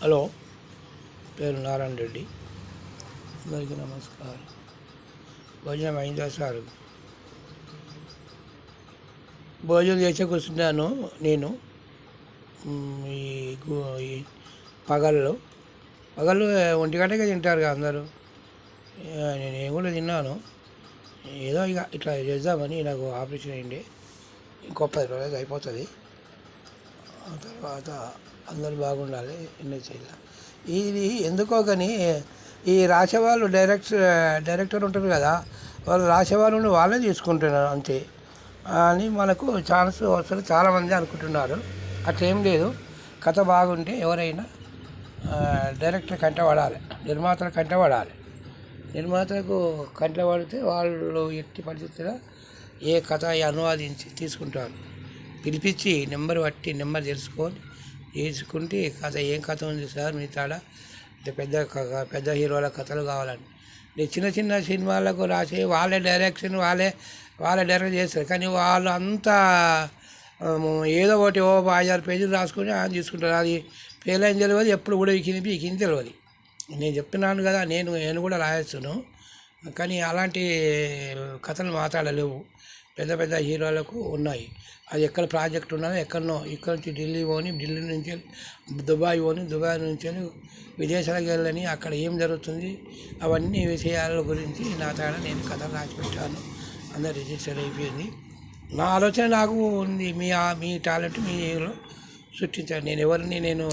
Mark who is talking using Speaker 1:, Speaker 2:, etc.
Speaker 1: Hello, పేరు నారాయణ రెడ్డి. అందరికీ నమస్కారం. భోజనం అయిందా సార్? భోజనం చేసే కూర్చున్నాను నేను. ఈ ఈ పగళ్ళు 1 గంటకే తింటారు కదా అందరూ. నేను కూడా తిన్నాను. ఏదో ఇక ఇట్లా చేద్దామని, నాకు ఆపరేషన్ అయింది. ఇంకో 10 రోజులు అయిపోతుంది. ఆ తర్వాత అందరూ బాగుండాలి. ఎన్నో చేయాలి. ఇది ఎందుకో కానీ ఈ రాసేవాళ్ళు డైరెక్టర్ ఉంటారు కదా, వాళ్ళు రాసేవాళ్ళు వాళ్ళే తీసుకుంటున్నారు అంతే అని మనకు ఛాన్స్ వస్తుంది చాలామంది అనుకుంటున్నారు. అట్లేం లేదు. కథ బాగుంటే ఎవరైనా డైరెక్టర్ కంట పడాలి, నిర్మాతల కంట పడాలి. నిర్మాతలకు కంట పడితే వాళ్ళు ఎట్టి పరిస్థితుల్లో ఏ కథ అనువాదించి తీసుకుంటారు. పిలిపించి నెంబర్ తెలుసుకుంటే కథ ఏం కథ ఉంది సార్ మీ తాడ, పెద్ద హీరోల కథలు కావాలని. నేను చిన్న సినిమాలకు రాసి వాళ్ళే డైరెక్ట్ చేస్తారు. కానీ వాళ్ళు అంతా ఏదో ఒకటి 5-6 పేజీలు రాసుకొని ఆయన తీసుకుంటారు. అది ఫెయిల్ అయింది తెలియదు, ఎప్పుడు కూడా పీకింది తెలియదు. నేను చెప్తున్నాను కదా, నేను కూడా రాయొచ్చును. కానీ అలాంటి కథలు మాట్లాడలేవు. పెద్ద హీరోలకు ఉన్నాయి. అది ఎక్కడ ప్రాజెక్ట్ ఉన్నదో ఎక్కడనో, ఇక్కడ నుంచి ఢిల్లీ పోని, ఢిల్లీ నుంచి దుబాయ్ పోని, దుబాయ్ నుంచి విదేశాలకు వెళ్ళని, అక్కడ ఏం జరుగుతుంది అవన్నీ విషయాల గురించి నా తాడ నేను కథలు రాసి పెట్టాను. అందరు రిజిస్టర్ అయిపోయింది. నా ఆలోచన నాకు ఉంది. మీ టాలెంట్ మీలో సృష్టించాను. నేను